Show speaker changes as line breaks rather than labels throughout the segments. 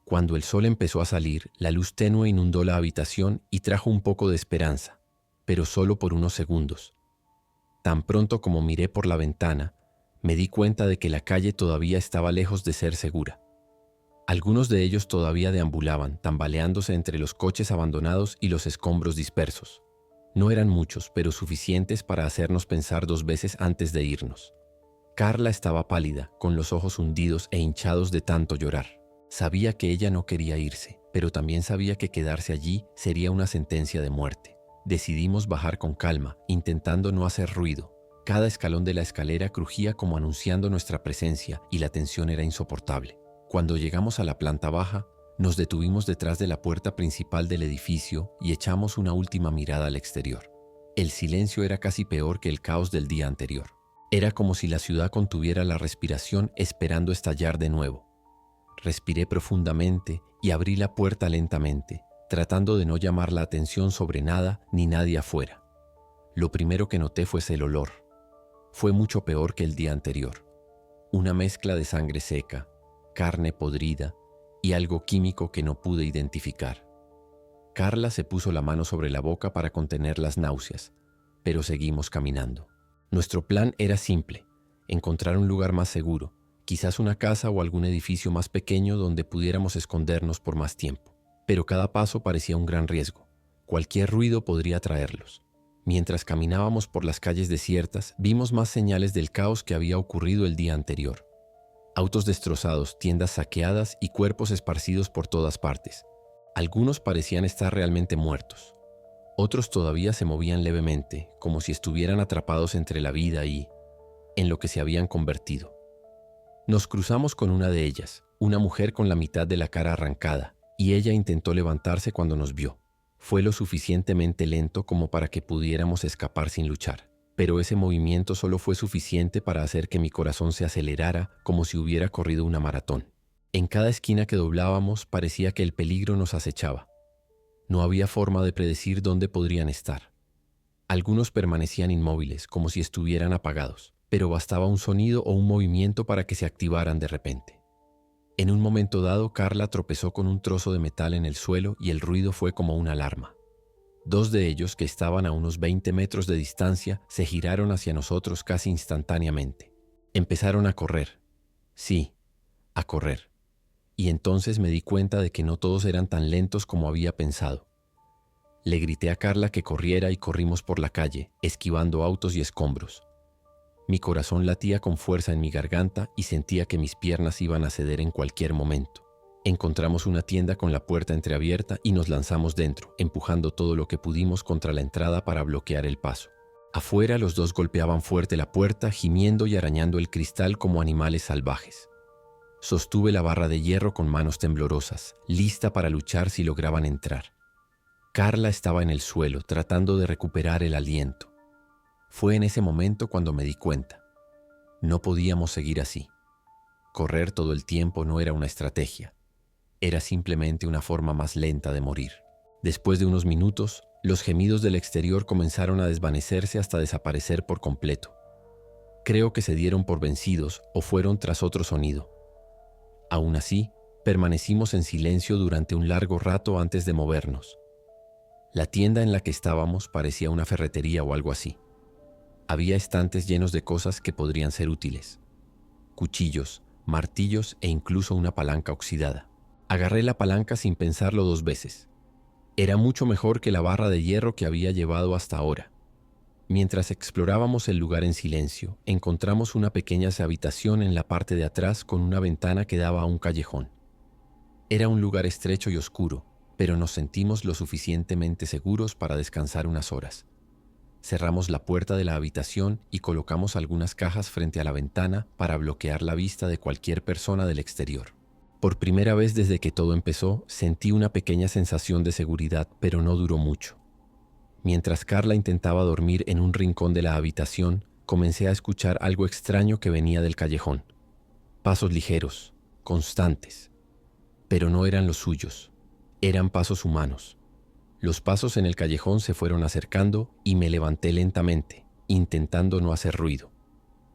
Cuando el sol empezó a salir, la luz tenue inundó la habitación y trajo un poco de esperanza, pero solo por unos segundos. Tan pronto como miré por la ventana, me di cuenta de que la calle todavía estaba lejos de ser segura. Algunos de ellos todavía deambulaban, tambaleándose entre los coches abandonados y los escombros dispersos. No eran muchos, pero suficientes para hacernos pensar 2 veces antes de irnos. Carla estaba pálida, con los ojos hundidos e hinchados de tanto llorar. Sabía que ella no quería irse, pero también sabía que quedarse allí sería una sentencia de muerte. Decidimos bajar con calma, intentando no hacer ruido. Cada escalón de la escalera crujía como anunciando nuestra presencia y la tensión era insoportable. Cuando llegamos a la planta baja, nos detuvimos detrás de la puerta principal del edificio y echamos una última mirada al exterior. El silencio era casi peor que el caos del día anterior. Era como si la ciudad contuviera la respiración esperando estallar de nuevo. Respiré profundamente y abrí la puerta lentamente, tratando de no llamar la atención sobre nada ni nadie afuera. Lo primero que noté fue el olor. Fue mucho peor que el día anterior. Una mezcla de sangre seca, carne podrida y algo químico que no pude identificar. Carla se puso la mano sobre la boca para contener las náuseas, pero seguimos caminando. Nuestro plan era simple: encontrar un lugar más seguro, quizás una casa o algún edificio más pequeño donde pudiéramos escondernos por más tiempo. Pero cada paso parecía un gran riesgo. Cualquier ruido podría atraerlos. Mientras caminábamos por las calles desiertas, vimos más señales del caos que había ocurrido el día anterior. Autos destrozados, tiendas saqueadas y cuerpos esparcidos por todas partes. Algunos parecían estar realmente muertos. Otros todavía se movían levemente, como si estuvieran atrapados entre la vida y en lo que se habían convertido. Nos cruzamos con una de ellas, una mujer con la mitad de la cara arrancada, y ella intentó levantarse cuando nos vio. Fue lo suficientemente lento como para que pudiéramos escapar sin luchar, pero ese movimiento solo fue suficiente para hacer que mi corazón se acelerara como si hubiera corrido una maratón. En cada esquina que doblábamos parecía que el peligro nos acechaba. No había forma de predecir dónde podrían estar. Algunos permanecían inmóviles, como si estuvieran apagados, pero bastaba un sonido o un movimiento para que se activaran de repente. En un momento dado, Carla tropezó con un trozo de metal en el suelo y el ruido fue como una alarma. 2 de ellos, que estaban a unos 20 metros de distancia, se giraron hacia nosotros casi instantáneamente. Empezaron a correr. Sí, a correr. Y entonces me di cuenta de que no todos eran tan lentos como había pensado. Le grité a Carla que corriera y corrimos por la calle, esquivando autos y escombros. Mi corazón latía con fuerza en mi garganta y sentía que mis piernas iban a ceder en cualquier momento. Encontramos una tienda con la puerta entreabierta y nos lanzamos dentro, empujando todo lo que pudimos contra la entrada para bloquear el paso. Afuera, los 2 golpeaban fuerte la puerta, gimiendo y arañando el cristal como animales salvajes. Sostuve la barra de hierro con manos temblorosas, lista para luchar si lograban entrar. Carla estaba en el suelo, tratando de recuperar el aliento. Fue en ese momento cuando me di cuenta. No podíamos seguir así. Correr todo el tiempo no era una estrategia. Era simplemente una forma más lenta de morir. Después de unos minutos, los gemidos del exterior comenzaron a desvanecerse hasta desaparecer por completo. Creo que se dieron por vencidos o fueron tras otro sonido. Aún así, permanecimos en silencio durante un largo rato antes de movernos. La tienda en la que estábamos parecía una ferretería o algo así. Había estantes llenos de cosas que podrían ser útiles. Cuchillos, martillos e incluso una palanca oxidada. Agarré la palanca sin pensarlo 2 veces. Era mucho mejor que la barra de hierro que había llevado hasta ahora. Mientras explorábamos el lugar en silencio, encontramos una pequeña habitación en la parte de atrás con una ventana que daba a un callejón. Era un lugar estrecho y oscuro, pero nos sentimos lo suficientemente seguros para descansar unas horas. Cerramos la puerta de la habitación y colocamos algunas cajas frente a la ventana para bloquear la vista de cualquier persona del exterior. Por primera vez desde que todo empezó, sentí una pequeña sensación de seguridad, pero no duró mucho. Mientras Carla intentaba dormir en un rincón de la habitación, comencé a escuchar algo extraño que venía del callejón. Pasos ligeros, constantes. Pero no eran los suyos, eran pasos humanos. Los pasos en el callejón se fueron acercando y me levanté lentamente, intentando no hacer ruido.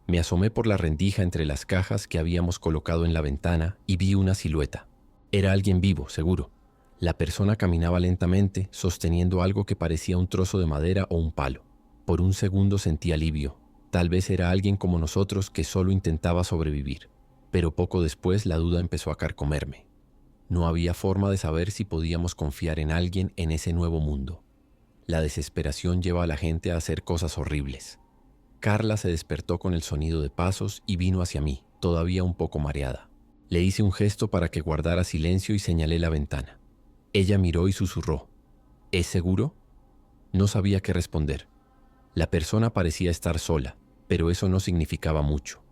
Me asomé por la rendija entre las cajas que habíamos colocado en la ventana y vi una silueta. Era alguien vivo, seguro. La persona caminaba lentamente, sosteniendo algo que parecía un trozo de madera o un palo. Por un segundo sentí alivio. Tal vez era alguien como nosotros que solo intentaba sobrevivir. Pero poco después la duda empezó a carcomerme. No había forma de saber si podíamos confiar en alguien en ese nuevo mundo. La desesperación lleva a la gente a hacer cosas horribles. Carla se despertó con el sonido de pasos y vino hacia mí, todavía un poco mareada. Le hice un gesto para que guardara silencio y señalé la ventana. Ella miró y susurró. ¿Es seguro? No sabía qué responder. La persona parecía estar sola, pero eso no significaba mucho.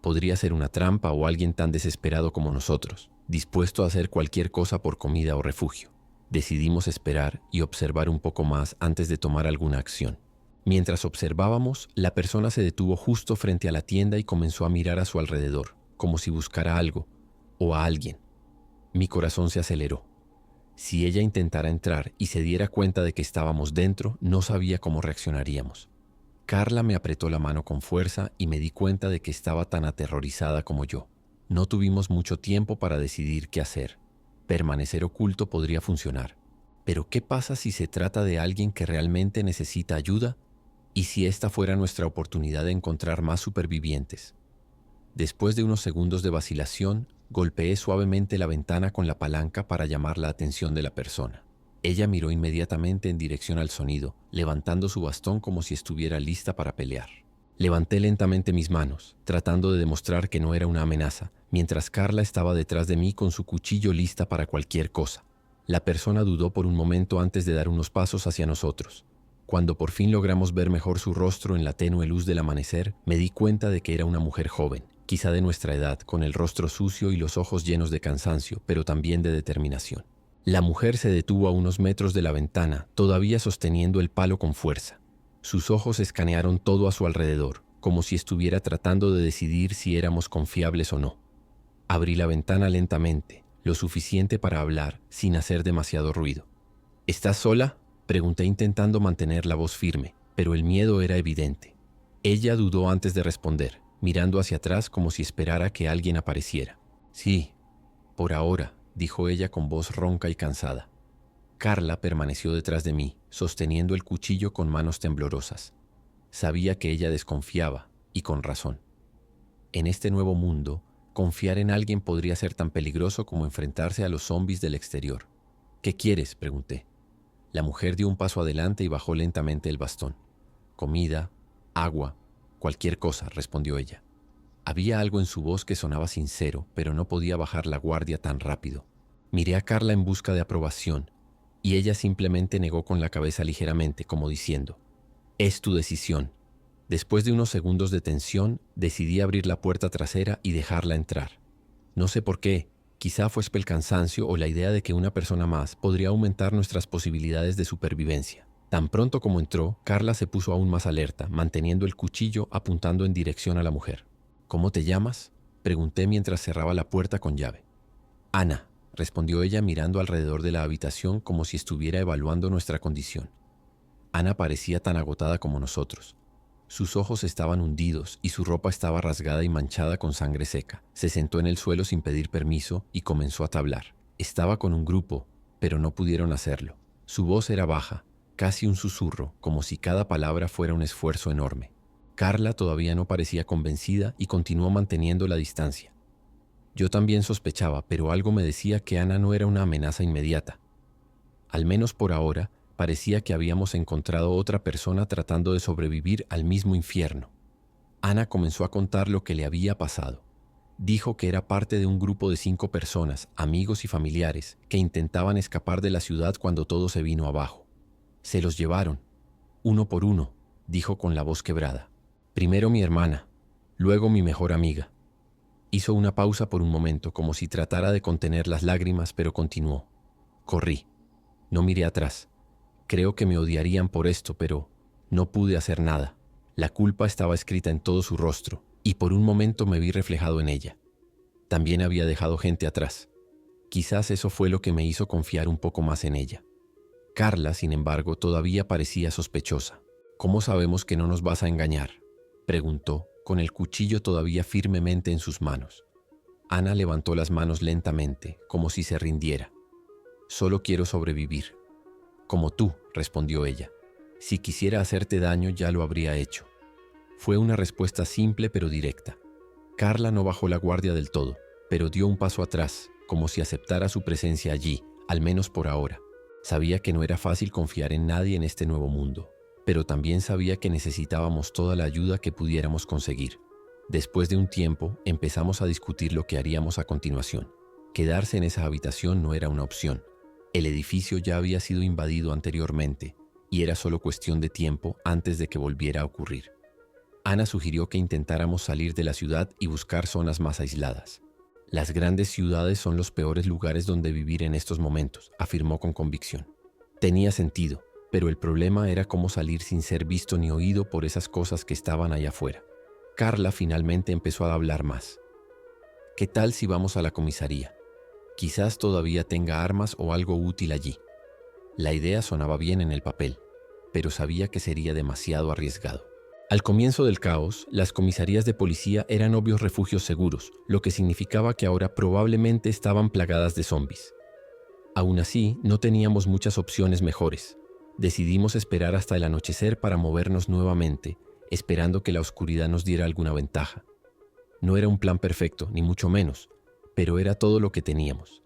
Podría ser una trampa o alguien tan desesperado como nosotros, dispuesto a hacer cualquier cosa por comida o refugio. Decidimos esperar y observar un poco más antes de tomar alguna acción. Mientras observábamos, la persona se detuvo justo frente a la tienda y comenzó a mirar a su alrededor, como si buscara algo o a alguien. Mi corazón se aceleró. Si ella intentara entrar y se diera cuenta de que estábamos dentro, no sabía cómo reaccionaríamos. Carla me apretó la mano con fuerza y me di cuenta de que estaba tan aterrorizada como yo. No tuvimos mucho tiempo para decidir qué hacer. Permanecer oculto podría funcionar. Pero ¿qué pasa si se trata de alguien que realmente necesita ayuda? ¿Y si esta fuera nuestra oportunidad de encontrar más supervivientes? Después de unos segundos de vacilación, golpeé suavemente la ventana con la palanca para llamar la atención de la persona. Ella miró inmediatamente en dirección al sonido, levantando su bastón como si estuviera lista para pelear. Levanté lentamente mis manos, tratando de demostrar que no era una amenaza, mientras Carla estaba detrás de mí con su cuchillo lista para cualquier cosa. La persona dudó por un momento antes de dar unos pasos hacia nosotros. Cuando por fin logramos ver mejor su rostro en la tenue luz del amanecer, me di cuenta de que era una mujer joven, quizá de nuestra edad, con el rostro sucio y los ojos llenos de cansancio, pero también de determinación. La mujer se detuvo a unos metros de la ventana, todavía sosteniendo el palo con fuerza. Sus ojos escanearon todo a su alrededor, como si estuviera tratando de decidir si éramos confiables o no. Abrí la ventana lentamente, lo suficiente para hablar, sin hacer demasiado ruido. ¿Estás sola?, pregunté intentando mantener la voz firme, pero el miedo era evidente. Ella dudó antes de responder, mirando hacia atrás como si esperara que alguien apareciera. Sí, por ahora, dijo ella con voz ronca y cansada. Carla permaneció detrás de mí, sosteniendo el cuchillo con manos temblorosas. Sabía que ella desconfiaba, y con razón. En este nuevo mundo, confiar en alguien podría ser tan peligroso como enfrentarse a los zombis del exterior. ¿Qué quieres?, pregunté. La mujer dio un paso adelante y bajó lentamente el bastón. Comida, agua, cualquier cosa, respondió ella. Había algo en su voz que sonaba sincero, pero no podía bajar la guardia tan rápido. Miré a Carla en busca de aprobación, y ella simplemente negó con la cabeza ligeramente, como diciendo, «Es tu decisión». Después de unos segundos de tensión, decidí abrir la puerta trasera y dejarla entrar. No sé por qué, quizá fue el cansancio o la idea de que una persona más podría aumentar nuestras posibilidades de supervivencia. Tan pronto como entró, Carla se puso aún más alerta, manteniendo el cuchillo apuntando en dirección a la mujer. «¿Cómo te llamas?», pregunté mientras cerraba la puerta con llave. «Ana», respondió ella mirando alrededor de la habitación como si estuviera evaluando nuestra condición. Ana parecía tan agotada como nosotros. Sus ojos estaban hundidos y su ropa estaba rasgada y manchada con sangre seca. Se sentó en el suelo sin pedir permiso y comenzó a tablar. Estaba con un grupo, pero no pudieron hacerlo. Su voz era baja, casi un susurro, como si cada palabra fuera un esfuerzo enorme. Carla todavía no parecía convencida y continuó manteniendo la distancia. Yo también sospechaba, pero algo me decía que Ana no era una amenaza inmediata. Al menos por ahora, parecía que habíamos encontrado otra persona tratando de sobrevivir al mismo infierno. Ana comenzó a contar lo que le había pasado. Dijo que era parte de un grupo de 5 personas, amigos y familiares, que intentaban escapar de la ciudad cuando todo se vino abajo. Se los llevaron, uno por uno, dijo con la voz quebrada. Primero mi hermana, luego mi mejor amiga. Hizo una pausa por un momento, como si tratara de contener las lágrimas, pero continuó. Corrí. No miré atrás. Creo que me odiarían por esto, pero no pude hacer nada. La culpa estaba escrita en todo su rostro, y por un momento me vi reflejado en ella. También había dejado gente atrás. Quizás eso fue lo que me hizo confiar un poco más en ella. Carla, sin embargo, todavía parecía sospechosa. ¿Cómo sabemos que no nos vas a engañar?, preguntó, con el cuchillo todavía firmemente en sus manos. Ana levantó las manos lentamente, como si se rindiera. Solo quiero sobrevivir. Como tú, respondió ella. Si quisiera hacerte daño, ya lo habría hecho. Fue una respuesta simple pero directa. Carla no bajó la guardia del todo, pero dio un paso atrás, como si aceptara su presencia allí, al menos por ahora. Sabía que no era fácil confiar en nadie en este nuevo mundo, pero también sabía que necesitábamos toda la ayuda que pudiéramos conseguir. Después de un tiempo, empezamos a discutir lo que haríamos a continuación. Quedarse en esa habitación no era una opción. El edificio ya había sido invadido anteriormente, y era solo cuestión de tiempo antes de que volviera a ocurrir. Ana sugirió que intentáramos salir de la ciudad y buscar zonas más aisladas. Las grandes ciudades son los peores lugares donde vivir en estos momentos, afirmó con convicción. Tenía sentido, pero el problema era cómo salir sin ser visto ni oído por esas cosas que estaban allá afuera. Carla finalmente empezó a hablar más. ¿Qué tal si vamos a la comisaría? Quizás todavía tenga armas o algo útil allí. La idea sonaba bien en el papel, pero sabía que sería demasiado arriesgado. Al comienzo del caos, las comisarías de policía eran obvios refugios seguros, lo que significaba que ahora probablemente estaban plagadas de zombies. Aún así, no teníamos muchas opciones mejores. Decidimos esperar hasta el anochecer para movernos nuevamente, esperando que la oscuridad nos diera alguna ventaja. No era un plan perfecto, ni mucho menos, pero era todo lo que teníamos.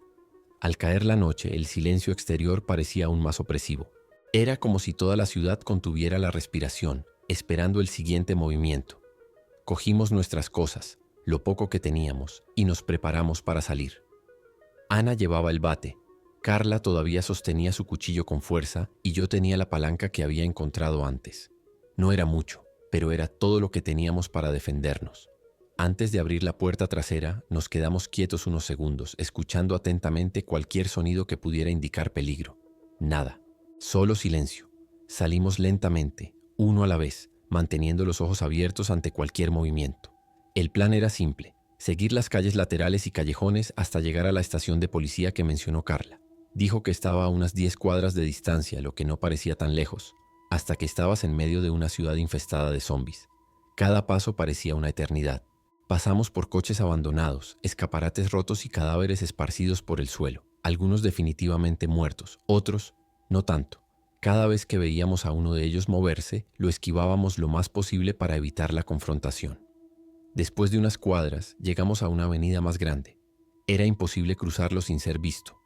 Al caer la noche, el silencio exterior parecía aún más opresivo. Era como si toda la ciudad contuviera la respiración, esperando el siguiente movimiento. Cogimos nuestras cosas, lo poco que teníamos, y nos preparamos para salir. Ana llevaba el bate, Carla todavía sostenía su cuchillo con fuerza y yo tenía la palanca que había encontrado antes. No era mucho, pero era todo lo que teníamos para defendernos. Antes de abrir la puerta trasera, nos quedamos quietos unos segundos, escuchando atentamente cualquier sonido que pudiera indicar peligro. Nada, solo silencio. Salimos lentamente, uno a la vez, manteniendo los ojos abiertos ante cualquier movimiento. El plan era simple, seguir las calles laterales y callejones hasta llegar a la estación de policía que mencionó Carla. Dijo que estaba a unas 10 cuadras de distancia, lo que no parecía tan lejos, hasta que estabas en medio de una ciudad infestada de zombies. Cada paso parecía una eternidad. Pasamos por coches abandonados, escaparates rotos y cadáveres esparcidos por el suelo, algunos definitivamente muertos, otros no tanto. Cada vez que veíamos a uno de ellos moverse, lo esquivábamos lo más posible para evitar la confrontación. Después de unas cuadras, llegamos a una avenida más grande. Era imposible cruzarlo sin ser visto.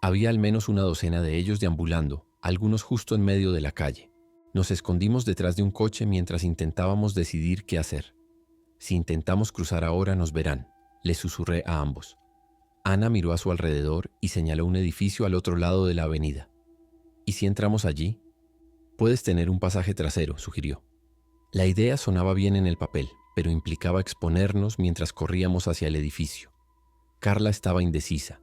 Había al menos una docena de ellos deambulando, algunos justo en medio de la calle. Nos escondimos detrás de un coche mientras intentábamos decidir qué hacer. Si intentamos cruzar ahora nos verán, les susurré a ambos. Ana miró a su alrededor y señaló un edificio al otro lado de la avenida. ¿Y si entramos allí? Puedes tener un pasaje trasero, sugirió. La idea sonaba bien en el papel, pero implicaba exponernos mientras corríamos hacia el edificio. Carla estaba indecisa.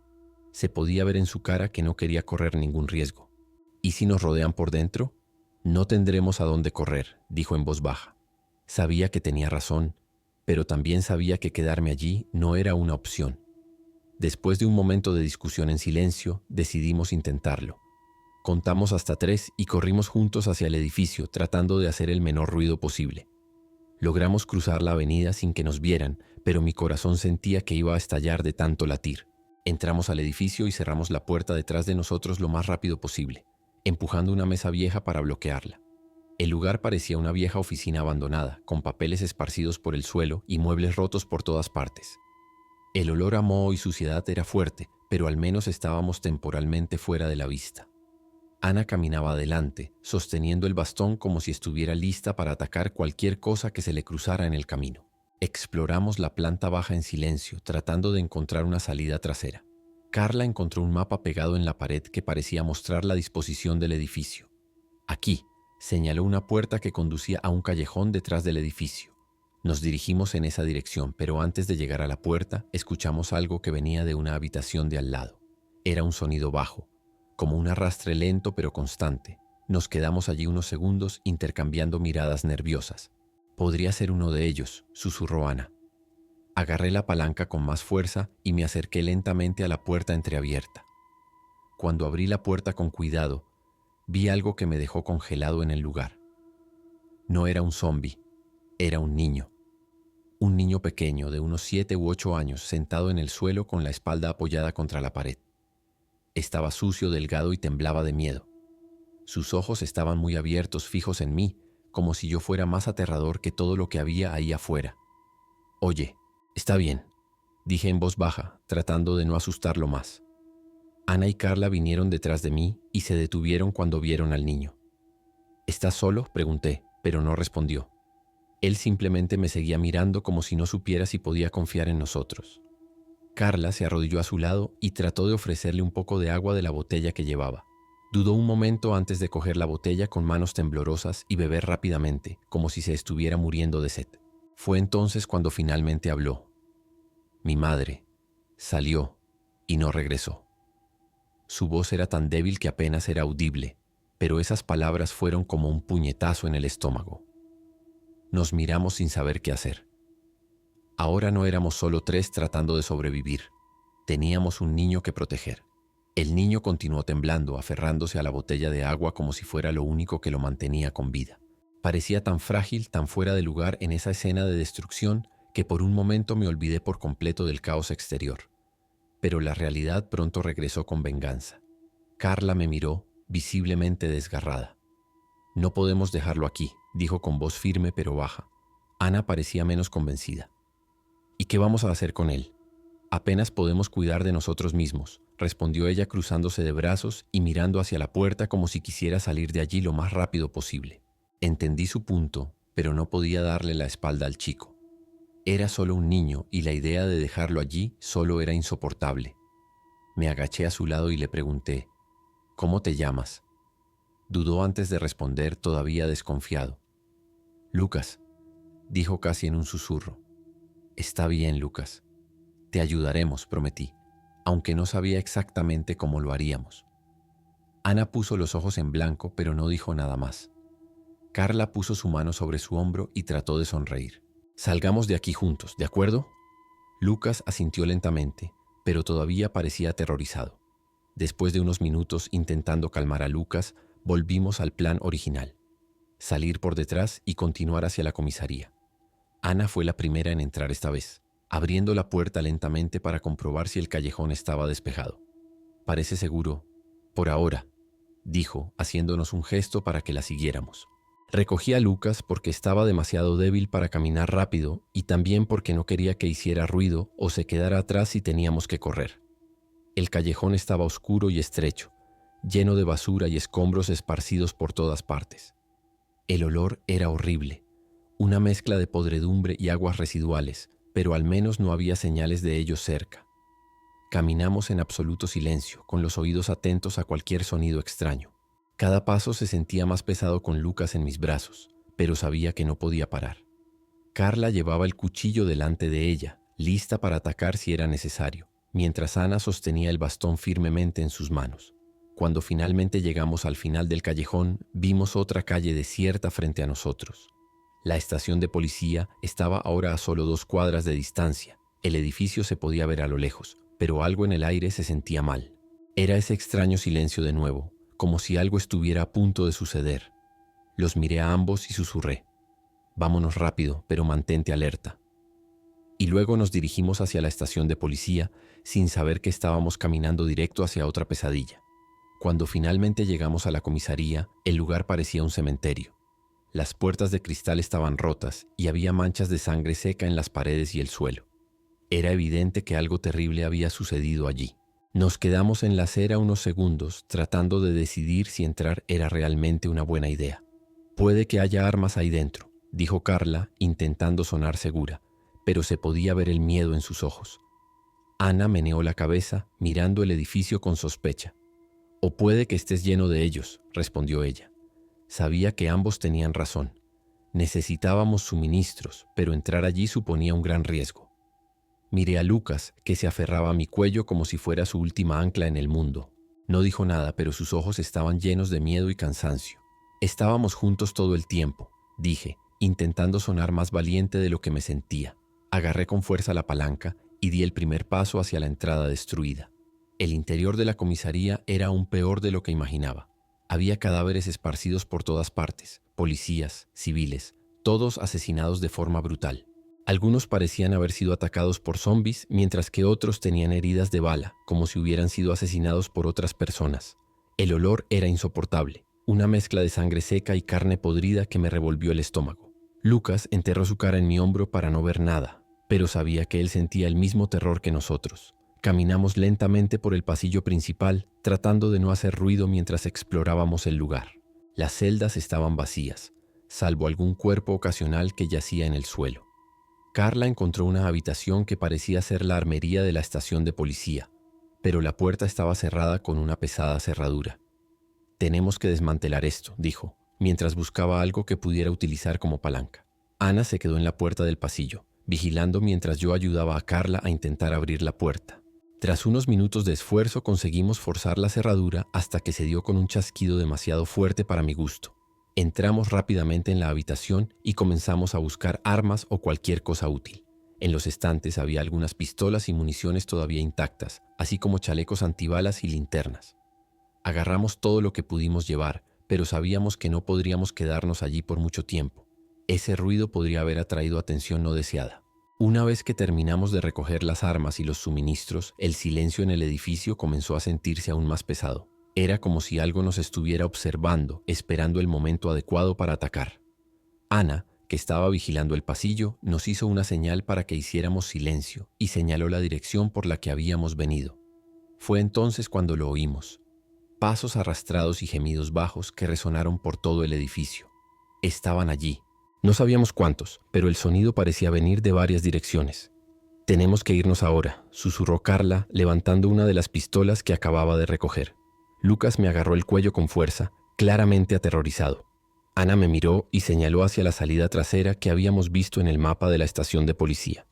Se podía ver en su cara que no quería correr ningún riesgo. ¿Y si nos rodean por dentro? No tendremos a dónde correr, dijo en voz baja. Sabía que tenía razón, pero también sabía que quedarme allí no era una opción. Después de un momento de discusión en silencio, decidimos intentarlo. Contamos hasta 3 y corrimos juntos hacia el edificio, tratando de hacer el menor ruido posible. Logramos cruzar la avenida sin que nos vieran, pero mi corazón sentía que iba a estallar de tanto latir. Entramos al edificio y cerramos la puerta detrás de nosotros lo más rápido posible, empujando una mesa vieja para bloquearla. El lugar parecía una vieja oficina abandonada, con papeles esparcidos por el suelo y muebles rotos por todas partes. El olor a moho y suciedad era fuerte, pero al menos estábamos temporalmente fuera de la vista. Ana caminaba adelante, sosteniendo el bastón como si estuviera lista para atacar cualquier cosa que se le cruzara en el camino. Exploramos la planta baja en silencio, tratando de encontrar una salida trasera. Carla encontró un mapa pegado en la pared que parecía mostrar la disposición del edificio. Aquí, señaló una puerta que conducía a un callejón detrás del edificio. Nos dirigimos en esa dirección, pero antes de llegar a la puerta, escuchamos algo que venía de una habitación de al lado. Era un sonido bajo, como un arrastre lento pero constante. Nos quedamos allí unos segundos intercambiando miradas nerviosas. Podría ser uno de ellos, susurró Ana. Agarré la palanca con más fuerza y me acerqué lentamente a la puerta entreabierta. Cuando abrí la puerta con cuidado, vi algo que me dejó congelado en el lugar. No era un zombi, era un niño. Un niño pequeño de unos 7 u 8 años sentado en el suelo con la espalda apoyada contra la pared. Estaba sucio, delgado y temblaba de miedo. Sus ojos estaban muy abiertos, fijos en mí, como si yo fuera más aterrador que todo lo que había ahí afuera. «Oye, está bien», dije en voz baja, tratando de no asustarlo más. Ana y Carla vinieron detrás de mí y se detuvieron cuando vieron al niño. «¿Estás solo?», pregunté, pero no respondió. Él simplemente me seguía mirando como si no supiera si podía confiar en nosotros. Carla se arrodilló a su lado y trató de ofrecerle un poco de agua de la botella que llevaba. Dudó un momento antes de coger la botella con manos temblorosas y beber rápidamente, como si se estuviera muriendo de sed. Fue entonces cuando finalmente habló. Mi madre salió y no regresó. Su voz era tan débil que apenas era audible, pero esas palabras fueron como un puñetazo en el estómago. Nos miramos sin saber qué hacer. Ahora no éramos solo 3 tratando de sobrevivir. Teníamos un niño que proteger. El niño continuó temblando, aferrándose a la botella de agua como si fuera lo único que lo mantenía con vida. Parecía tan frágil, tan fuera de lugar en esa escena de destrucción, que por un momento me olvidé por completo del caos exterior. Pero la realidad pronto regresó con venganza. Carla me miró, visiblemente desgarrada. «No podemos dejarlo aquí», dijo con voz firme pero baja. Ana parecía menos convencida. «¿Y qué vamos a hacer con él?». «Apenas podemos cuidar de nosotros mismos», respondió ella cruzándose de brazos y mirando hacia la puerta como si quisiera salir de allí lo más rápido posible. Entendí su punto, pero no podía darle la espalda al chico. Era solo un niño y la idea de dejarlo allí solo era insoportable. Me agaché a su lado y le pregunté, «¿Cómo te llamas?». Dudó antes de responder, todavía desconfiado. «Lucas», dijo casi en un susurro. «Está bien, Lucas. Te ayudaremos», prometí, aunque no sabía exactamente cómo lo haríamos. Ana puso los ojos en blanco, pero no dijo nada más. Carla puso su mano sobre su hombro y trató de sonreír. «Salgamos de aquí juntos, ¿de acuerdo?». Lucas asintió lentamente, pero todavía parecía aterrorizado. Después de unos minutos intentando calmar a Lucas, volvimos al plan original. Salir por detrás y continuar hacia la comisaría. Ana fue la primera en entrar esta vez, abriendo la puerta lentamente para comprobar si el callejón estaba despejado. «Parece seguro, por ahora», dijo, haciéndonos un gesto para que la siguiéramos. Recogí a Lucas porque estaba demasiado débil para caminar rápido y también porque no quería que hiciera ruido o se quedara atrás si teníamos que correr. El callejón estaba oscuro y estrecho, lleno de basura y escombros esparcidos por todas partes. El olor era horrible, una mezcla de podredumbre y aguas residuales, pero al menos no había señales de ellos cerca. Caminamos en absoluto silencio, con los oídos atentos a cualquier sonido extraño. Cada paso se sentía más pesado con Lucas en mis brazos, pero sabía que no podía parar. Carla llevaba el cuchillo delante de ella, lista para atacar si era necesario, mientras Ana sostenía el bastón firmemente en sus manos. Cuando finalmente llegamos al final del callejón, vimos otra calle desierta frente a nosotros. La estación de policía estaba ahora a solo 2 cuadras de distancia. El edificio se podía ver a lo lejos, pero algo en el aire se sentía mal. Era ese extraño silencio de nuevo, como si algo estuviera a punto de suceder. Los miré a ambos y susurré, «Vámonos rápido, pero mantente alerta». Y luego nos dirigimos hacia la estación de policía, sin saber que estábamos caminando directo hacia otra pesadilla. Cuando finalmente llegamos a la comisaría, el lugar parecía un cementerio. Las puertas de cristal estaban rotas y había manchas de sangre seca en las paredes y el suelo. Era evidente que algo terrible había sucedido allí. Nos quedamos en la acera unos segundos tratando de decidir si entrar era realmente una buena idea. «Puede que haya armas ahí dentro», dijo Carla, intentando sonar segura, pero se podía ver el miedo en sus ojos. Ana meneó la cabeza, mirando el edificio con sospecha. «O puede que estés lleno de ellos», respondió ella. Sabía que ambos tenían razón. Necesitábamos suministros, pero entrar allí suponía un gran riesgo. Miré a Lucas, que se aferraba a mi cuello como si fuera su última ancla en el mundo. No dijo nada, pero sus ojos estaban llenos de miedo y cansancio. «Estábamos juntos todo el tiempo», dije, intentando sonar más valiente de lo que me sentía. Agarré con fuerza la palanca y di el primer paso hacia la entrada destruida. El interior de la comisaría era aún peor de lo que imaginaba. Había cadáveres esparcidos por todas partes, policías, civiles, todos asesinados de forma brutal. Algunos parecían haber sido atacados por zombies, mientras que otros tenían heridas de bala, como si hubieran sido asesinados por otras personas. El olor era insoportable, una mezcla de sangre seca y carne podrida que me revolvió el estómago. Lucas enterró su cara en mi hombro para no ver nada, pero sabía que él sentía el mismo terror que nosotros. Caminamos lentamente por el pasillo principal, tratando de no hacer ruido mientras explorábamos el lugar. Las celdas estaban vacías, salvo algún cuerpo ocasional que yacía en el suelo. Carla encontró una habitación que parecía ser la armería de la estación de policía, pero la puerta estaba cerrada con una pesada cerradura. «Tenemos que desmantelar esto», dijo, mientras buscaba algo que pudiera utilizar como palanca. Ana se quedó en la puerta del pasillo, vigilando mientras yo ayudaba a Carla a intentar abrir la puerta. Tras unos minutos de esfuerzo conseguimos forzar la cerradura hasta que se dio con un chasquido demasiado fuerte para mi gusto. Entramos rápidamente en la habitación y comenzamos a buscar armas o cualquier cosa útil. En los estantes había algunas pistolas y municiones todavía intactas, así como chalecos antibalas y linternas. Agarramos todo lo que pudimos llevar, pero sabíamos que no podríamos quedarnos allí por mucho tiempo. Ese ruido podría haber atraído atención no deseada. Una vez que terminamos de recoger las armas y los suministros, el silencio en el edificio comenzó a sentirse aún más pesado. Era como si algo nos estuviera observando, esperando el momento adecuado para atacar. Ana, que estaba vigilando el pasillo, nos hizo una señal para que hiciéramos silencio y señaló la dirección por la que habíamos venido. Fue entonces cuando lo oímos. Pasos arrastrados y gemidos bajos que resonaron por todo el edificio. Estaban allí. No sabíamos cuántos, pero el sonido parecía venir de varias direcciones. «Tenemos que irnos ahora», susurró Carla, levantando una de las pistolas que acababa de recoger. Lucas me agarró el cuello con fuerza, claramente aterrorizado. Ana me miró y señaló hacia la salida trasera que habíamos visto en el mapa de la estación de policía.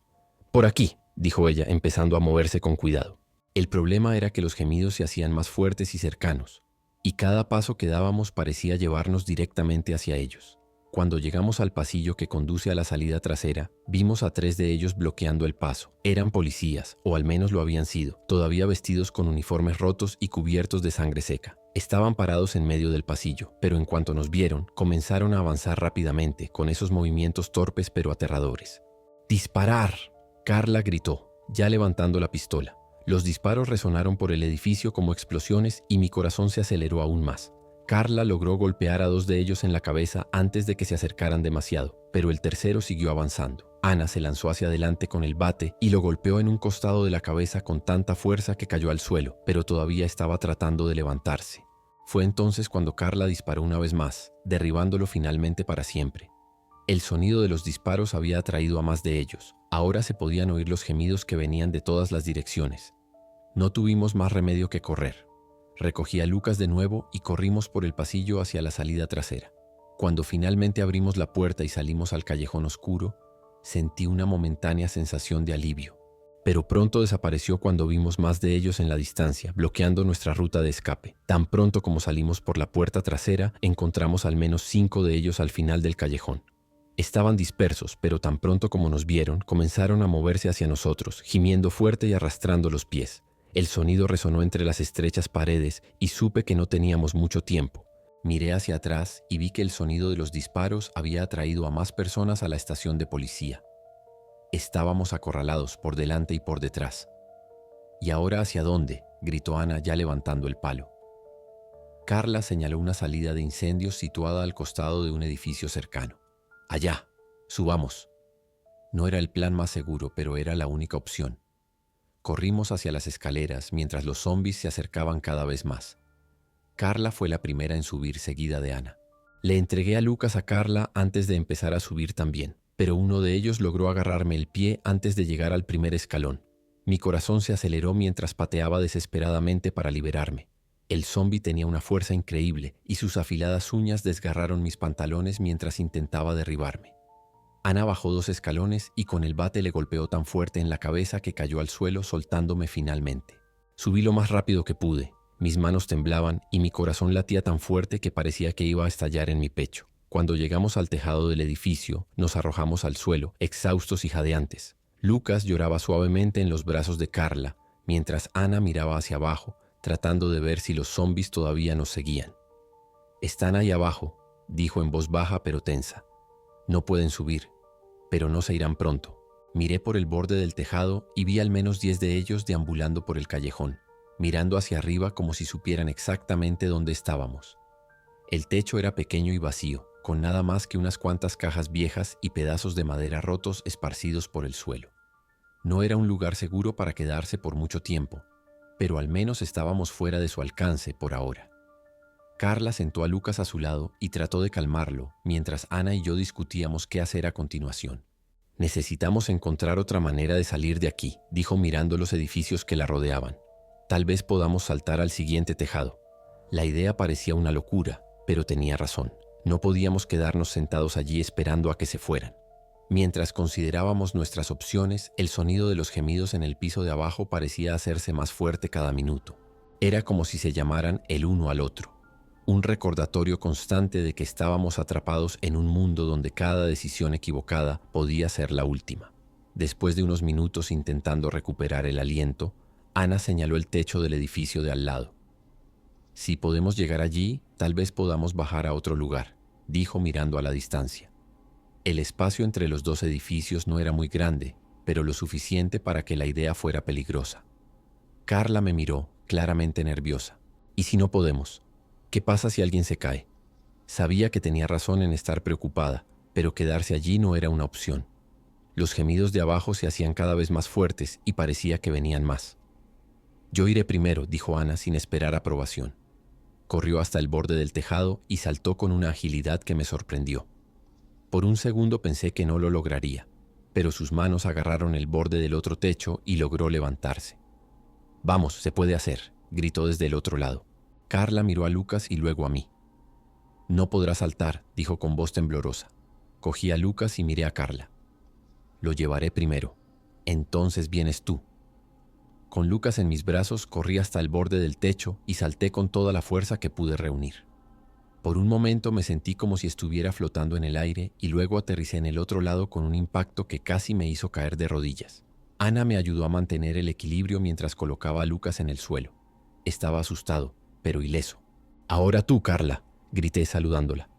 «Por aquí», dijo ella, empezando a moverse con cuidado. El problema era que los gemidos se hacían más fuertes y cercanos, y cada paso que dábamos parecía llevarnos directamente hacia ellos. Cuando llegamos al pasillo que conduce a la salida trasera, vimos a 3 de ellos bloqueando el paso. Eran policías, o al menos lo habían sido, todavía vestidos con uniformes rotos y cubiertos de sangre seca. Estaban parados en medio del pasillo, pero en cuanto nos vieron, comenzaron a avanzar rápidamente, con esos movimientos torpes pero aterradores. «¡Disparar!», Carla gritó, ya levantando la pistola. Los disparos resonaron por el edificio como explosiones y mi corazón se aceleró aún más. Carla logró golpear a 2 de ellos en la cabeza antes de que se acercaran demasiado, pero el tercero siguió avanzando. Ana se lanzó hacia adelante con el bate y lo golpeó en un costado de la cabeza con tanta fuerza que cayó al suelo, pero todavía estaba tratando de levantarse. Fue entonces cuando Carla disparó una vez más, derribándolo finalmente para siempre. El sonido de los disparos había atraído a más de ellos. Ahora se podían oír los gemidos que venían de todas las direcciones. No tuvimos más remedio que correr. Recogí a Lucas de nuevo y corrimos por el pasillo hacia la salida trasera. Cuando finalmente abrimos la puerta y salimos al callejón oscuro, sentí una momentánea sensación de alivio, pero pronto desapareció cuando vimos más de ellos en la distancia, bloqueando nuestra ruta de escape. Tan pronto como salimos por la puerta trasera, encontramos al menos 5 de ellos al final del callejón. Estaban dispersos, pero tan pronto como nos vieron, comenzaron a moverse hacia nosotros, gimiendo fuerte y arrastrando los pies. El sonido resonó entre las estrechas paredes y supe que no teníamos mucho tiempo. Miré hacia atrás y vi que el sonido de los disparos había atraído a más personas a la estación de policía. Estábamos acorralados por delante y por detrás. «¿Y ahora hacia dónde?», gritó Ana ya levantando el palo. Carla señaló una salida de incendios situada al costado de un edificio cercano. «Allá, subamos». No era el plan más seguro, pero era la única opción. Corrimos hacia las escaleras mientras los zombies se acercaban cada vez más. Carla fue la primera en subir, seguida de Ana. Le entregué a Lucas a Carla antes de empezar a subir también, pero uno de ellos logró agarrarme el pie antes de llegar al primer escalón. Mi corazón se aceleró mientras pateaba desesperadamente para liberarme. El zombi tenía una fuerza increíble y sus afiladas uñas desgarraron mis pantalones mientras intentaba derribarme. Ana bajó 2 escalones y con el bate le golpeó tan fuerte en la cabeza que cayó al suelo, soltándome finalmente. Subí lo más rápido que pude. Mis manos temblaban y mi corazón latía tan fuerte que parecía que iba a estallar en mi pecho. Cuando llegamos al tejado del edificio, nos arrojamos al suelo, exhaustos y jadeantes. Lucas lloraba suavemente en los brazos de Carla, mientras Ana miraba hacia abajo, tratando de ver si los zombies todavía nos seguían. «Están ahí abajo», dijo en voz baja pero tensa. «No pueden subir, pero no se irán pronto». Miré por el borde del tejado y vi al menos 10 de ellos deambulando por el callejón, mirando hacia arriba como si supieran exactamente dónde estábamos. El techo era pequeño y vacío, con nada más que unas cuantas cajas viejas y pedazos de madera rotos esparcidos por el suelo. No era un lugar seguro para quedarse por mucho tiempo, pero al menos estábamos fuera de su alcance por ahora. Carla sentó a Lucas a su lado y trató de calmarlo, mientras Ana y yo discutíamos qué hacer a continuación. «Necesitamos encontrar otra manera de salir de aquí», dijo mirando los edificios que la rodeaban. «Tal vez podamos saltar al siguiente tejado». La idea parecía una locura, pero tenía razón. No podíamos quedarnos sentados allí esperando a que se fueran. Mientras considerábamos nuestras opciones, el sonido de los gemidos en el piso de abajo parecía hacerse más fuerte cada minuto. Era como si se llamaran el uno al otro. Un recordatorio constante de que estábamos atrapados en un mundo donde cada decisión equivocada podía ser la última. Después de unos minutos intentando recuperar el aliento, Ana señaló el techo del edificio de al lado. «Si podemos llegar allí, tal vez podamos bajar a otro lugar», dijo mirando a la distancia. El espacio entre los dos edificios no era muy grande, pero lo suficiente para que la idea fuera peligrosa. Carla me miró, claramente nerviosa. «¿Y si no podemos? ¿Qué pasa si alguien se cae?» Sabía que tenía razón en estar preocupada, pero quedarse allí no era una opción. Los gemidos de abajo se hacían cada vez más fuertes y parecía que venían más. «Yo iré primero», dijo Ana sin esperar aprobación. Corrió hasta el borde del tejado y saltó con una agilidad que me sorprendió. Por un segundo pensé que no lo lograría, pero sus manos agarraron el borde del otro techo y logró levantarse. «Vamos, se puede hacer», gritó desde el otro lado. Carla miró a Lucas y luego a mí. «No podrá saltar», dijo con voz temblorosa. Cogí a Lucas y miré a Carla. «Lo llevaré primero. Entonces vienes tú». Con Lucas en mis brazos corrí hasta el borde del techo y salté con toda la fuerza que pude reunir. Por un momento me sentí como si estuviera flotando en el aire y luego aterricé en el otro lado con un impacto que casi me hizo caer de rodillas. Ana me ayudó a mantener el equilibrio mientras colocaba a Lucas en el suelo. Estaba asustado, pero ileso. «Ahora tú, Carla», grité saludándola.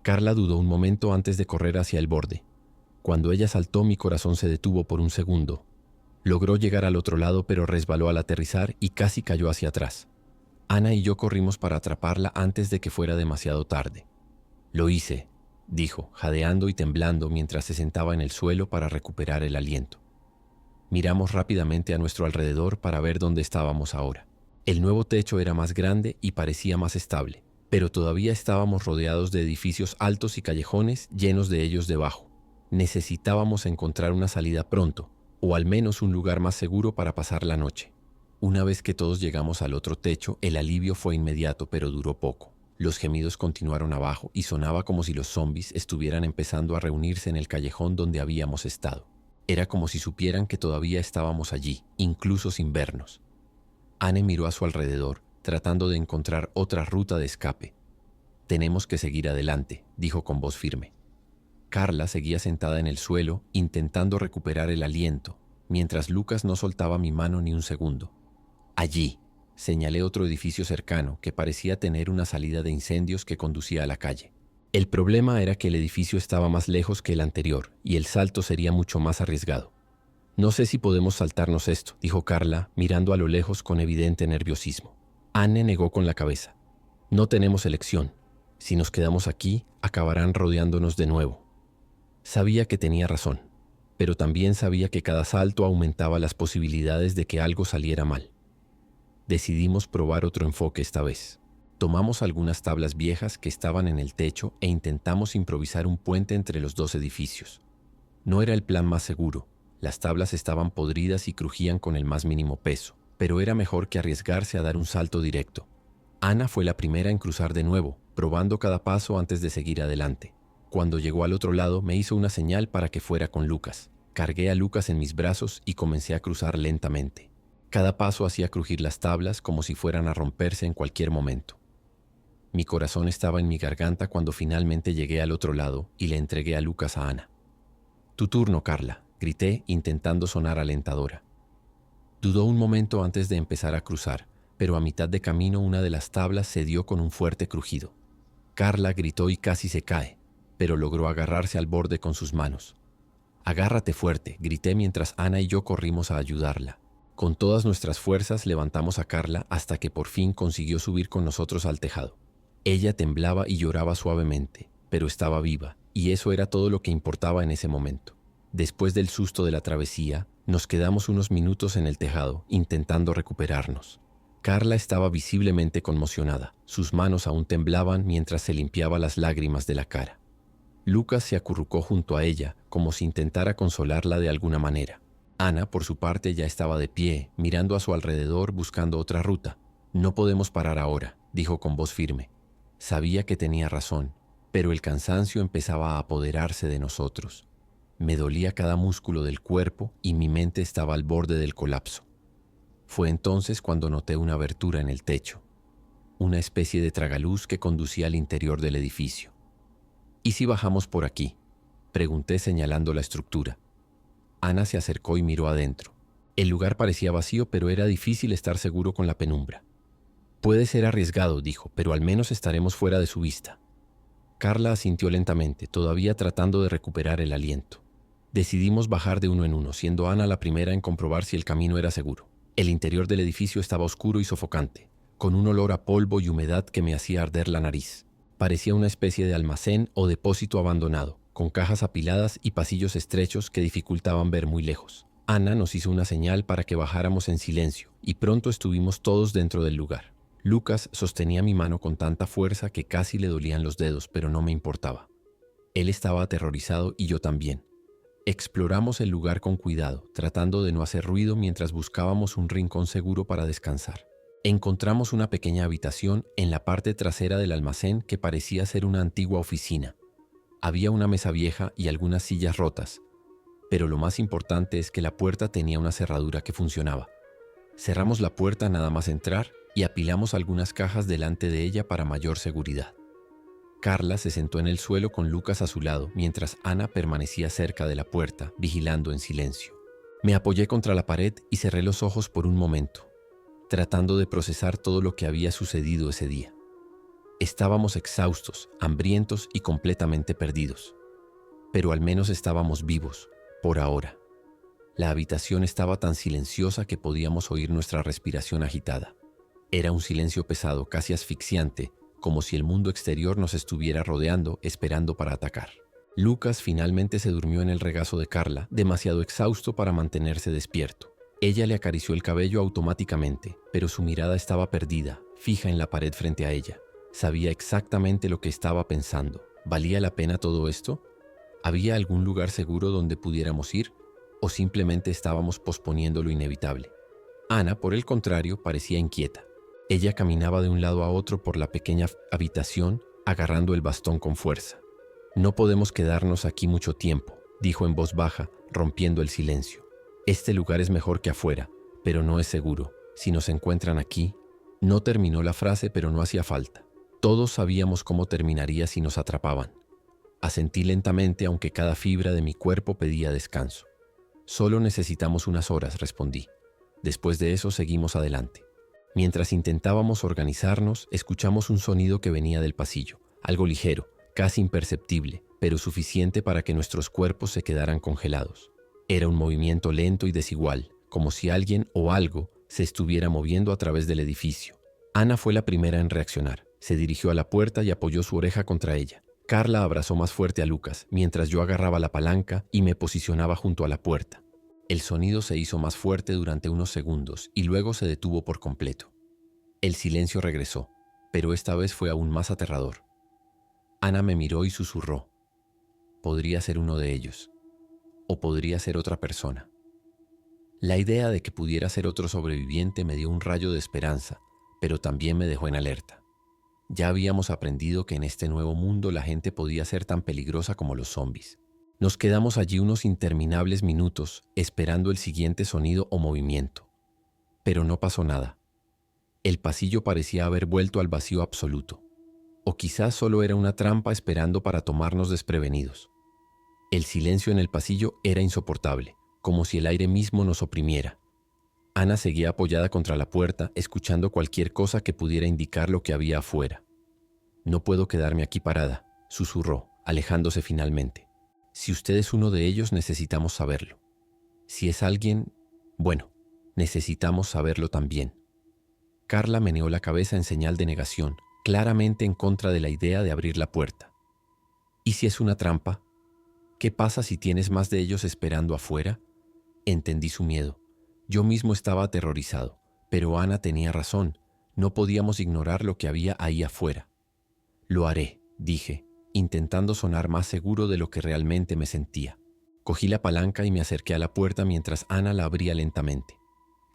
Carla dudó un momento antes de correr hacia el borde. Cuando ella saltó, mi corazón se detuvo por un segundo. Logró llegar al otro lado, pero resbaló al aterrizar y casi cayó hacia atrás. Ana y yo corrimos para atraparla antes de que fuera demasiado tarde. «Lo hice», dijo, jadeando y temblando mientras se sentaba en el suelo para recuperar el aliento. Miramos rápidamente a nuestro alrededor para ver dónde estábamos ahora. El nuevo techo era más grande y parecía más estable, pero todavía estábamos rodeados de edificios altos y callejones llenos de ellos debajo. Necesitábamos encontrar una salida pronto, o al menos un lugar más seguro para pasar la noche. Una vez que todos llegamos al otro techo, el alivio fue inmediato, pero duró poco. Los gemidos continuaron abajo y sonaba como si los zombies estuvieran empezando a reunirse en el callejón donde habíamos estado. Era como si supieran que todavía estábamos allí, incluso sin vernos. Anne miró a su alrededor, tratando de encontrar otra ruta de escape. «Tenemos que seguir adelante», dijo con voz firme. Carla seguía sentada en el suelo, intentando recuperar el aliento, mientras Lucas no soltaba mi mano ni un segundo. «Allí», señalé otro edificio cercano que parecía tener una salida de incendios que conducía a la calle. El problema era que el edificio estaba más lejos que el anterior y el salto sería mucho más arriesgado. «No sé si podemos saltarnos esto», dijo Carla, mirando a lo lejos con evidente nerviosismo. Anne negó con la cabeza. «No tenemos elección. Si nos quedamos aquí, acabarán rodeándonos de nuevo». Sabía que tenía razón, pero también sabía que cada salto aumentaba las posibilidades de que algo saliera mal. Decidimos probar otro enfoque esta vez. Tomamos algunas tablas viejas que estaban en el techo e intentamos improvisar un puente entre los dos edificios. No era el plan más seguro. Las tablas estaban podridas y crujían con el más mínimo peso, pero era mejor que arriesgarse a dar un salto directo. Ana fue la primera en cruzar de nuevo, probando cada paso antes de seguir adelante. Cuando llegó al otro lado, me hizo una señal para que fuera con Lucas. Cargué a Lucas en mis brazos y comencé a cruzar lentamente. Cada paso hacía crujir las tablas como si fueran a romperse en cualquier momento. Mi corazón estaba en mi garganta cuando finalmente llegué al otro lado y le entregué a Lucas a Ana. «Tu turno, Carla», grité intentando sonar alentadora. Dudó un momento antes de empezar a cruzar, pero a mitad de camino una de las tablas cedió con un fuerte crujido. Carla gritó y casi se cae, pero logró agarrarse al borde con sus manos. Agárrate fuerte, grité mientras Ana y yo corrimos a ayudarla. Con todas nuestras fuerzas levantamos a Carla hasta que por fin consiguió subir con nosotros al tejado. Ella temblaba y lloraba suavemente, pero estaba viva, y eso era todo lo que importaba en ese momento. Después del susto de la travesía, nos quedamos unos minutos en el tejado, intentando recuperarnos. Carla estaba visiblemente conmocionada. Sus manos aún temblaban mientras se limpiaba las lágrimas de la cara. Lucas se acurrucó junto a ella, como si intentara consolarla de alguna manera. Ana, por su parte, ya estaba de pie, mirando a su alrededor buscando otra ruta. «No podemos parar ahora», dijo con voz firme. Sabía que tenía razón, pero el cansancio empezaba a apoderarse de nosotros. Me dolía cada músculo del cuerpo y mi mente estaba al borde del colapso. Fue entonces cuando noté una abertura en el techo, una especie de tragaluz que conducía al interior del edificio. «¿Y si bajamos por aquí?», pregunté señalando la estructura. Ana se acercó y miró adentro. El lugar parecía vacío, pero era difícil estar seguro con la penumbra. «Puede ser arriesgado», dijo, «pero al menos estaremos fuera de su vista». Carla asintió lentamente, todavía tratando de recuperar el aliento. Decidimos bajar de uno en uno, siendo Ana la primera en comprobar si el camino era seguro. El interior del edificio estaba oscuro y sofocante, con un olor a polvo y humedad que me hacía arder la nariz. Parecía una especie de almacén o depósito abandonado, con cajas apiladas y pasillos estrechos que dificultaban ver muy lejos. Ana nos hizo una señal para que bajáramos en silencio, y pronto estuvimos todos dentro del lugar. Lucas sostenía mi mano con tanta fuerza que casi le dolían los dedos, pero no me importaba. Él estaba aterrorizado y yo también. Exploramos el lugar con cuidado, tratando de no hacer ruido mientras buscábamos un rincón seguro para descansar. Encontramos una pequeña habitación en la parte trasera del almacén que parecía ser una antigua oficina. Había una mesa vieja y algunas sillas rotas, pero lo más importante es que la puerta tenía una cerradura que funcionaba. Cerramos la puerta nada más entrar y apilamos algunas cajas delante de ella para mayor seguridad. Carla se sentó en el suelo con Lucas a su lado, mientras Ana permanecía cerca de la puerta, vigilando en silencio. Me apoyé contra la pared y cerré los ojos por un momento, tratando de procesar todo lo que había sucedido ese día. Estábamos exhaustos, hambrientos y completamente perdidos. Pero al menos estábamos vivos, por ahora. La habitación estaba tan silenciosa que podíamos oír nuestra respiración agitada. Era un silencio pesado, casi asfixiante, como si el mundo exterior nos estuviera rodeando, esperando para atacar. Lucas finalmente se durmió en el regazo de Carla, demasiado exhausto para mantenerse despierto. Ella le acarició el cabello automáticamente, pero su mirada estaba perdida, fija en la pared frente a ella. Sabía exactamente lo que estaba pensando. ¿Valía la pena todo esto? ¿Había algún lugar seguro donde pudiéramos ir? ¿O simplemente estábamos posponiendo lo inevitable? Ana, por el contrario, parecía inquieta. Ella caminaba de un lado a otro por la pequeña habitación, agarrando el bastón con fuerza. «No podemos quedarnos aquí mucho tiempo», dijo en voz baja, rompiendo el silencio. «Este lugar es mejor que afuera, pero no es seguro. Si nos encuentran aquí...». No terminó la frase, pero no hacía falta. Todos sabíamos cómo terminaría si nos atrapaban. Asentí lentamente, aunque cada fibra de mi cuerpo pedía descanso. «Solo necesitamos unas horas», respondí. Después de eso seguimos adelante. Mientras intentábamos organizarnos, escuchamos un sonido que venía del pasillo, algo ligero, casi imperceptible, pero suficiente para que nuestros cuerpos se quedaran congelados. Era un movimiento lento y desigual, como si alguien o algo se estuviera moviendo a través del edificio. Ana fue la primera en reaccionar. Se dirigió a la puerta y apoyó su oreja contra ella. Carla abrazó más fuerte a Lucas, mientras yo agarraba la palanca y me posicionaba junto a la puerta. El sonido se hizo más fuerte durante unos segundos y luego se detuvo por completo. El silencio regresó, pero esta vez fue aún más aterrador. Ana me miró y susurró. Podría ser uno de ellos, o podría ser otra persona. La idea de que pudiera ser otro sobreviviente me dio un rayo de esperanza, pero también me dejó en alerta. Ya habíamos aprendido que en este nuevo mundo la gente podía ser tan peligrosa como los zombies. Nos quedamos allí unos interminables minutos esperando el siguiente sonido o movimiento. Pero no pasó nada. El pasillo parecía haber vuelto al vacío absoluto. O quizás solo era una trampa esperando para tomarnos desprevenidos. El silencio en el pasillo era insoportable, como si el aire mismo nos oprimiera. Ana seguía apoyada contra la puerta, escuchando cualquier cosa que pudiera indicar lo que había afuera. «No puedo quedarme aquí parada», susurró, alejándose finalmente. Si usted es uno de ellos, necesitamos saberlo. Si es alguien, bueno, necesitamos saberlo también. Carla meneó la cabeza en señal de negación, claramente en contra de la idea de abrir la puerta. ¿Y si es una trampa? ¿Qué pasa si tienes más de ellos esperando afuera? Entendí su miedo. Yo mismo estaba aterrorizado, pero Ana tenía razón. No podíamos ignorar lo que había ahí afuera. Lo haré, dije, intentando sonar más seguro de lo que realmente me sentía. Cogí la palanca y me acerqué a la puerta mientras Ana la abría lentamente.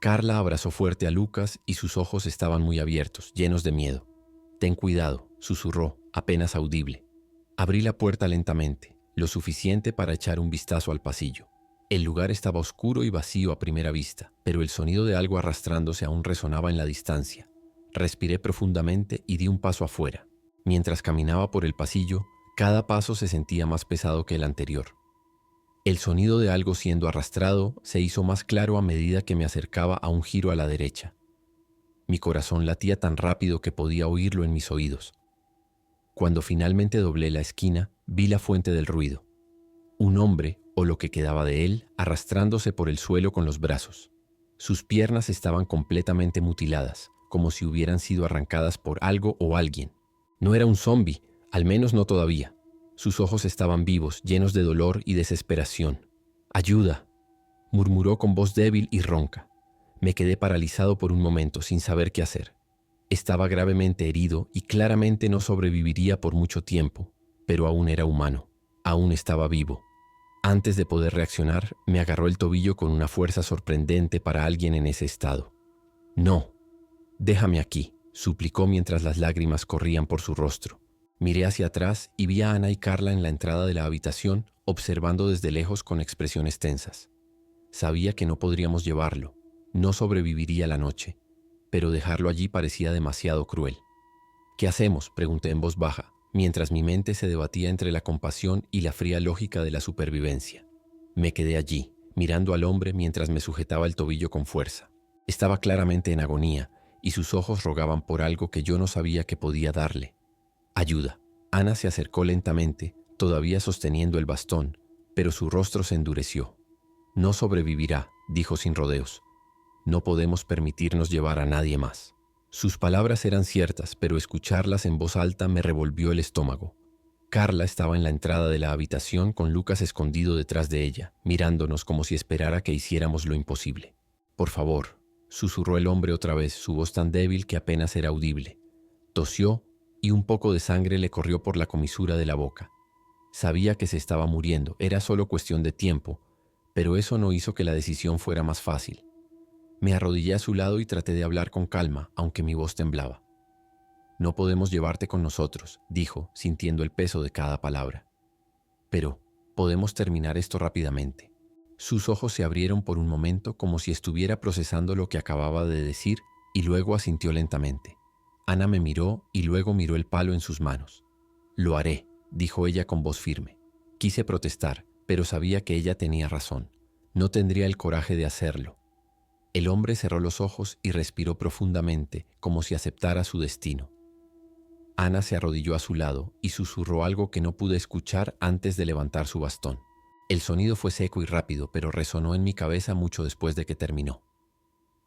Carla abrazó fuerte a Lucas y sus ojos estaban muy abiertos, llenos de miedo. «Ten cuidado», susurró, apenas audible. Abrí la puerta lentamente, lo suficiente para echar un vistazo al pasillo. El lugar estaba oscuro y vacío a primera vista, pero el sonido de algo arrastrándose aún resonaba en la distancia. Respiré profundamente y di un paso afuera. Mientras caminaba por el pasillo, cada paso se sentía más pesado que el anterior. El sonido de algo siendo arrastrado se hizo más claro a medida que me acercaba a un giro a la derecha. Mi corazón latía tan rápido que podía oírlo en mis oídos. Cuando finalmente doblé la esquina, vi la fuente del ruido. Un hombre, o lo que quedaba de él, arrastrándose por el suelo con los brazos. Sus piernas estaban completamente mutiladas, como si hubieran sido arrancadas por algo o alguien. No era un zombi, al menos no todavía. Sus ojos estaban vivos, llenos de dolor y desesperación. «Ayuda», murmuró con voz débil y ronca. Me quedé paralizado por un momento, sin saber qué hacer. Estaba gravemente herido y claramente no sobreviviría por mucho tiempo, pero aún era humano, aún estaba vivo. Antes de poder reaccionar, me agarró el tobillo con una fuerza sorprendente para alguien en ese estado. «No, déjame aquí», suplicó mientras las lágrimas corrían por su rostro. Miré hacia atrás y vi a Ana y Carla en la entrada de la habitación, observando desde lejos con expresiones tensas. Sabía que no podríamos llevarlo, no sobreviviría la noche, pero dejarlo allí parecía demasiado cruel. «¿Qué hacemos?», pregunté en voz baja, mientras mi mente se debatía entre la compasión y la fría lógica de la supervivencia. Me quedé allí, mirando al hombre mientras me sujetaba el tobillo con fuerza. Estaba claramente en agonía, y sus ojos rogaban por algo que yo no sabía que podía darle. «Ayuda». Ana se acercó lentamente, todavía sosteniendo el bastón, pero su rostro se endureció. «No sobrevivirá», dijo sin rodeos. «No podemos permitirnos llevar a nadie más». Sus palabras eran ciertas, pero escucharlas en voz alta me revolvió el estómago. Carla estaba en la entrada de la habitación con Lucas escondido detrás de ella, mirándonos como si esperara que hiciéramos lo imposible. «Por favor», susurró el hombre otra vez, su voz tan débil que apenas era audible. Tosió y un poco de sangre le corrió por la comisura de la boca. Sabía que se estaba muriendo, era solo cuestión de tiempo, pero eso no hizo que la decisión fuera más fácil. Me arrodillé a su lado y traté de hablar con calma, aunque mi voz temblaba. «No podemos llevarte con nosotros», dijo, sintiendo el peso de cada palabra. «Pero podemos terminar esto rápidamente». Sus ojos se abrieron por un momento como si estuviera procesando lo que acababa de decir y luego asintió lentamente. Ana me miró y luego miró el palo en sus manos. «Lo haré», dijo ella con voz firme. Quise protestar, pero sabía que ella tenía razón. No tendría el coraje de hacerlo. El hombre cerró los ojos y respiró profundamente, como si aceptara su destino. Ana se arrodilló a su lado y susurró algo que no pude escuchar antes de levantar su bastón. El sonido fue seco y rápido, pero resonó en mi cabeza mucho después de que terminó.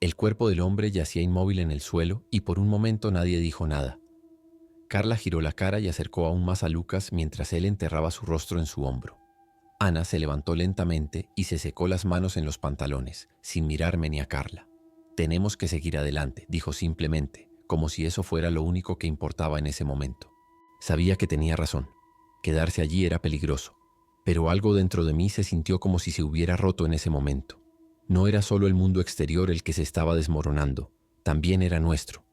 El cuerpo del hombre yacía inmóvil en el suelo y por un momento nadie dijo nada. Carla giró la cara y acercó aún más a Lucas mientras él enterraba su rostro en su hombro. Ana se levantó lentamente y se secó las manos en los pantalones, sin mirarme ni a Carla. «Tenemos que seguir adelante», dijo simplemente, como si eso fuera lo único que importaba en ese momento. Sabía que tenía razón. Quedarse allí era peligroso, pero algo dentro de mí se sintió como si se hubiera roto en ese momento. No era solo el mundo exterior el que se estaba desmoronando, también era nuestro.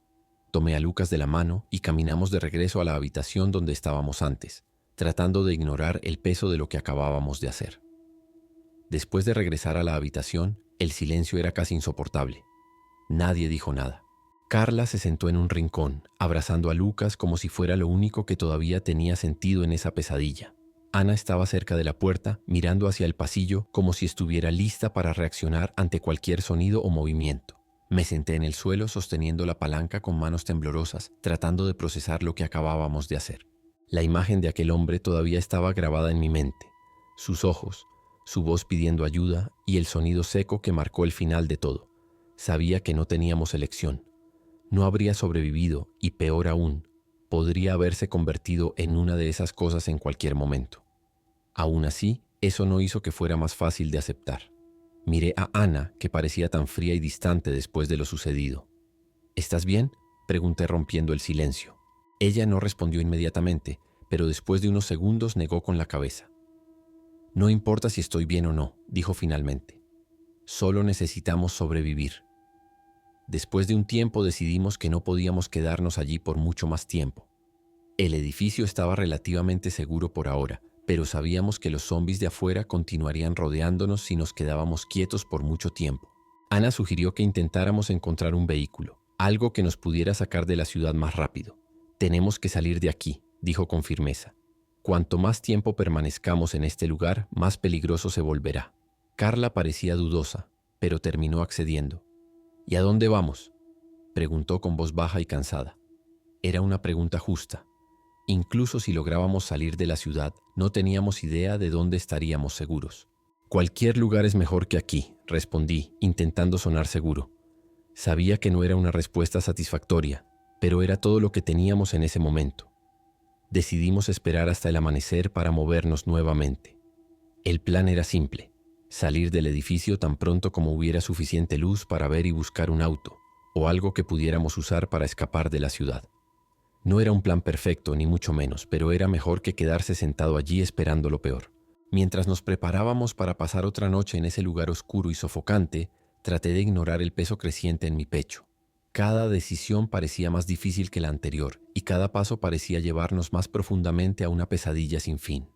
Tomé a Lucas de la mano y caminamos de regreso a la habitación donde estábamos antes, tratando de ignorar el peso de lo que acabábamos de hacer. Después de regresar a la habitación, el silencio era casi insoportable. Nadie dijo nada. Carla se sentó en un rincón, abrazando a Lucas como si fuera lo único que todavía tenía sentido en esa pesadilla. Ana estaba cerca de la puerta, mirando hacia el pasillo como si estuviera lista para reaccionar ante cualquier sonido o movimiento. Me senté en el suelo sosteniendo la palanca con manos temblorosas, tratando de procesar lo que acabábamos de hacer. La imagen de aquel hombre todavía estaba grabada en mi mente. sus ojos, su voz pidiendo ayuda y el sonido seco que marcó el final de todo. Sabía que no teníamos elección. No habría sobrevivido y, peor aún, podría haberse convertido en una de esas cosas en cualquier momento. Aún así, eso no hizo que fuera más fácil de aceptar. Miré a Ana, que parecía tan fría y distante después de lo sucedido. ¿Estás bien?, pregunté rompiendo el silencio. Ella no respondió inmediatamente, pero después de unos segundos negó con la cabeza. No importa si estoy bien o no, dijo finalmente. Solo necesitamos sobrevivir. Después de un tiempo decidimos que no podíamos quedarnos allí por mucho más tiempo. El edificio estaba relativamente seguro por ahora, pero sabíamos que los zombies de afuera continuarían rodeándonos si nos quedábamos quietos por mucho tiempo. Ana sugirió que intentáramos encontrar un vehículo, algo que nos pudiera sacar de la ciudad más rápido. Tenemos que salir de aquí, dijo con firmeza. Cuanto más tiempo permanezcamos en este lugar, más peligroso se volverá. Carla parecía dudosa, pero terminó accediendo. ¿Y a dónde vamos?, preguntó con voz baja y cansada. Era una pregunta justa. Incluso si lográbamos salir de la ciudad, no teníamos idea de dónde estaríamos seguros. Cualquier lugar es mejor que aquí, respondí, intentando sonar seguro. Sabía que no era una respuesta satisfactoria, pero era todo lo que teníamos en ese momento. Decidimos esperar hasta el amanecer para movernos nuevamente. El plan era simple: salir del edificio tan pronto como hubiera suficiente luz para ver y buscar un auto, o algo que pudiéramos usar para escapar de la ciudad. No era un plan perfecto, ni mucho menos, pero era mejor que quedarse sentado allí esperando lo peor. Mientras nos preparábamos para pasar otra noche en ese lugar oscuro y sofocante, traté de ignorar el peso creciente en mi pecho. Cada decisión parecía más difícil que la anterior, y cada paso parecía llevarnos más profundamente a una pesadilla sin fin.